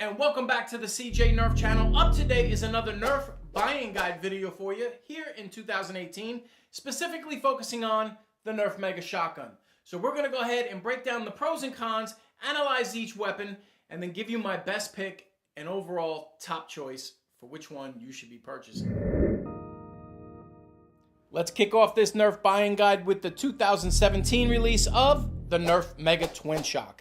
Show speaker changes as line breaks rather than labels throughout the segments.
and welcome back to the Cj Nerf channel. Up today is another Nerf buying guide video for you here in 2018, specifically focusing on the Nerf Mega Shotgun. So we're going to go ahead and break down the pros and cons, analyze each weapon, and then give you my best pick and overall top choice for which one you should be purchasing. Let's kick off this Nerf buying guide with the 2017 release of the Nerf Mega Twinshock.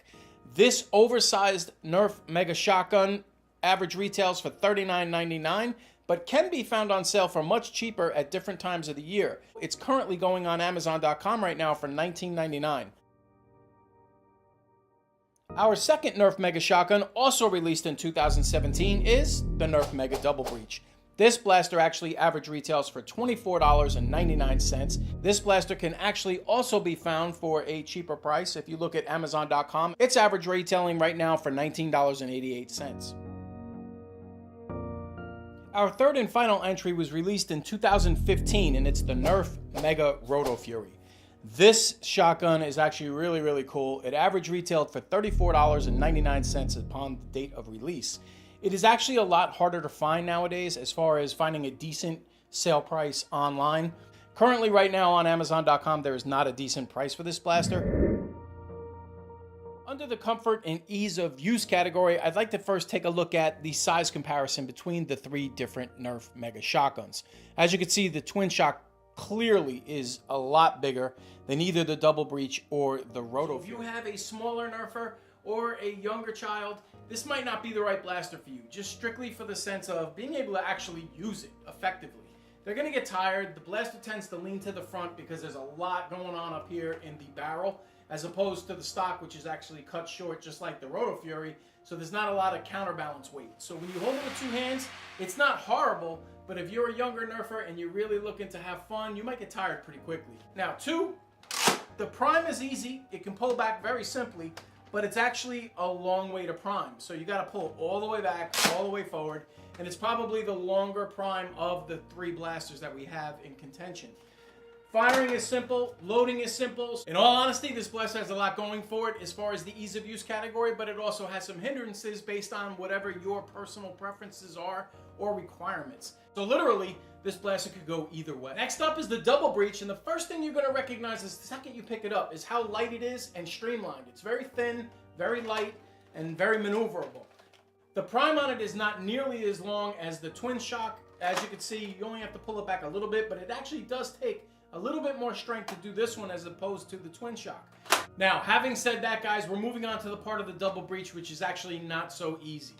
This oversized Nerf Mega Shotgun average retails for $39.99, but can be found on sale for much cheaper at different times of the year. It's currently going on Amazon.com right now for $19.99. Our second Nerf Mega Shotgun, also released in 2017, is the Nerf Mega Double Breach. This blaster actually average retails for $24.99. This blaster can actually also be found for a cheaper price. If you look at Amazon.com, it's average retailing right now for $19.88. Our third and final entry was released in 2015, and it's the Nerf Mega Rotofury. This shotgun is actually really cool. It average retailed for $34.99 upon the date of release. It is actually a lot harder to find nowadays as far as finding a decent sale price online. Currently right now on Amazon.com, there is not a decent price for this blaster. Under the comfort and ease of use category, I'd like to first take a look at the size comparison between the three different Nerf Mega Shotguns. As you can see, the Twinshock clearly is a lot bigger than either the Double Breach or the Rotofury. If you have a smaller Nerfer or a younger child, this might not be the right blaster for you, just strictly for the sense of being able to actually use it effectively. They're going to get tired. The blaster tends to lean to the front because there's a lot going on up here in the barrel, as opposed to the stock, which is actually cut short just like the Rotofury, so there's not a lot of counterbalance weight. So when you hold it with two hands, it's not horrible, but if you're a younger Nerfer and you're really looking to have fun, you might get tired pretty quickly. Now, two, the prime is easy. It can pull back very simply, but it's actually a long way to prime. So you gotta pull all the way back, all the way forward, and it's probably the longer prime of the three blasters that we have in contention. Firing is simple, loading is simple. In all honesty, this blaster has a lot going for it as far as the ease of use category, but it also has some hindrances based on whatever your personal preferences are or requirements. So literally, this blaster could go either way. Next up is the Double Breach, and the first thing you're going to recognize is the second you pick it up is how light it is and streamlined. It's very thin, very light, and very maneuverable. The prime on it is not nearly as long as the Twinshock. As you can see, you only have to pull it back a little bit, but it actually does take a little bit more strength to do this one as opposed to the Twinshock. Now, having said that, guys, we're moving on to the part of the Double Breach, which is actually not so easy.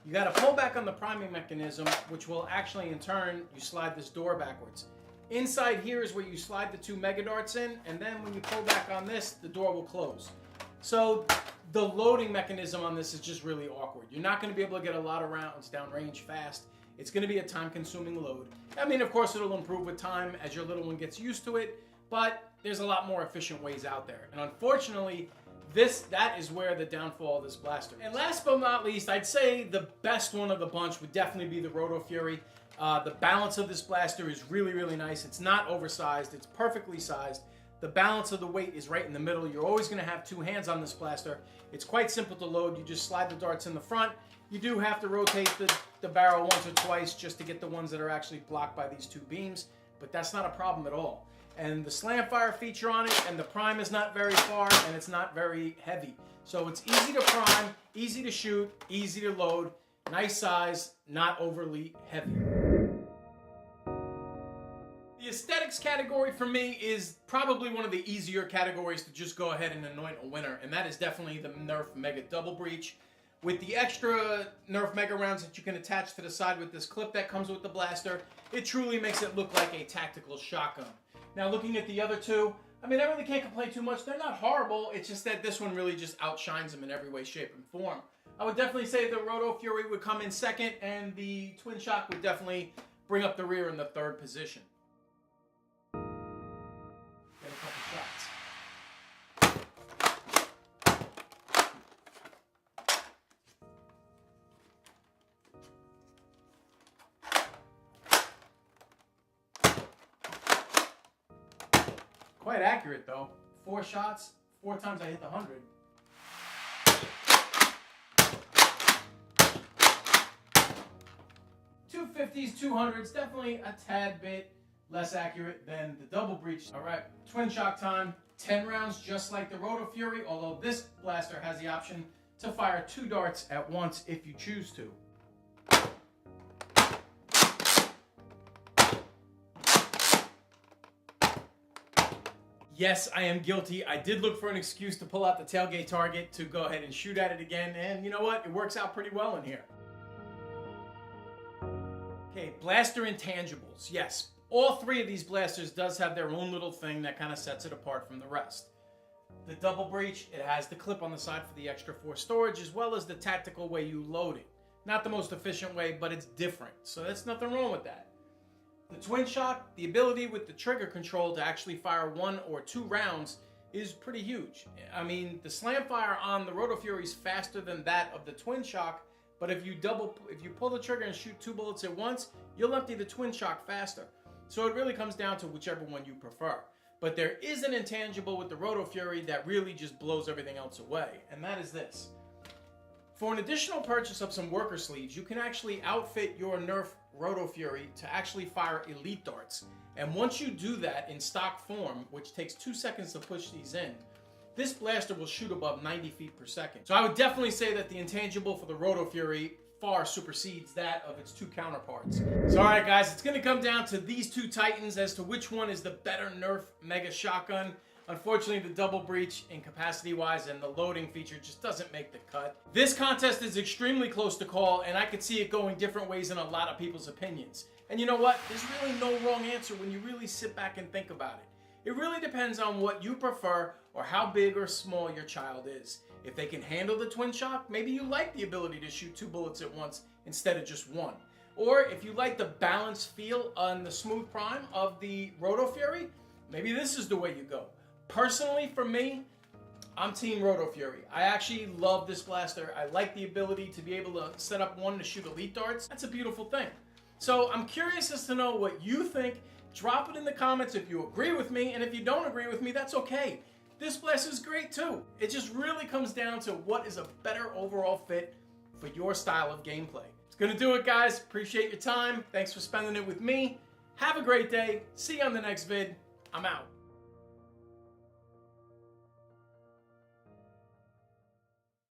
You got to pull back on the priming mechanism, which will actually, in turn, you slide this door backwards. Inside here is where you slide the two Mega Darts in, and then when you pull back on this, the door will close. So the loading mechanism on this is just really awkward. You're not going to be able to get a lot of rounds downrange fast. It's going to be a time-consuming load. I mean, of course, it'll improve with time as your little one gets used to it, but there's a lot more efficient ways out there. And unfortunately, that is where the downfall of this blaster is. And last but not least, I'd say the best one of the bunch would definitely be the Rotofury. The balance of this blaster is really nice. It's not oversized. It's perfectly sized. The balance of the weight is right in the middle. You're always going to have two hands on this blaster. It's quite simple to load. You just slide the darts in the front. You do have to rotate the barrel once or twice just to get the ones that are actually blocked by these two beams, but that's not a problem at all. And the slam fire feature on it, and the prime is not very far, and it's not very heavy. So it's easy to prime, easy to shoot, easy to load, nice size, not overly heavy. The aesthetics category for me is probably one of the easier categories to just go ahead and anoint a winner, and that is definitely the Nerf Mega Double Breach. With the extra Nerf Mega rounds that you can attach to the side with this clip that comes with the blaster, it truly makes it look like a tactical shotgun. Now looking at the other two, I mean, I really can't complain too much. They're not horrible. It's just that this one really just outshines them in every way, shape, and form. I would definitely say the Rotofury would come in second, and the Twinshock would definitely bring up the rear in the third position. Get a couple shots. Quite accurate though. 4 shots, 4 times I hit the 100. 250s, 200s, definitely a tad bit less accurate than the Double Breach. All right, twin shock time, 10 rounds just like the Rotofury, although this blaster has the option to fire 2 darts at once if you choose to. Yes, I am guilty. I did look for an excuse to pull out the tailgate target to go ahead and shoot at it again, and you know what? It works out pretty well in here. Okay, blaster intangibles. Yes, all 3 of these blasters does have their own little thing that kind of sets it apart from the rest. The Double Breach, it has the clip on the side for the extra 4 storage, as well as the tactical way you load it. Not the most efficient way, but it's different, so there's nothing wrong with that. The Twinshock, the ability with the trigger control to actually fire 1 or 2 rounds is pretty huge. I mean, the slam fire on the Rotofury is faster than that of the Twinshock, but if you pull the trigger and shoot 2 bullets at once, you'll empty the Twinshock faster. So it really comes down to whichever one you prefer. But there is an intangible with the Rotofury that really just blows everything else away, and that is this. For an additional purchase of some worker sleeves, you can actually outfit your Nerf Rotofury to actually fire elite darts. And once you do that in stock form, which takes 2 seconds to push these in, this blaster will shoot above 90 feet per second. So I would definitely say that the intangible for the Rotofury far supersedes that of its 2 counterparts. So alright guys, it's going to come down to these 2 titans as to which one is the better Nerf Mega Shotgun. Unfortunately, the Double Breach, in capacity-wise and the loading feature, just doesn't make the cut. This contest is extremely close to call, and I could see it going different ways in a lot of people's opinions. And you know what? There's really no wrong answer when you really sit back and think about it. It really depends on what you prefer or how big or small your child is. If they can handle the Twinshock, maybe you like the ability to shoot 2 bullets at once instead of just 1. Or if you like the balanced feel on the smooth prime of the Rotofury, maybe this is the way you go. Personally, for me, I'm Team Rotofury. I actually love this blaster. I like the ability to be able to set up 1 to shoot elite darts. That's a beautiful thing. So I'm curious as to know what you think. Drop it in the comments if you agree with me, and if you don't agree with me, that's okay. This blaster is great too. It just really comes down to what is a better overall fit for your style of gameplay. It's gonna do it, guys. Appreciate your time. Thanks for spending it with me. Have a great day. See you on the next vid. I'm out.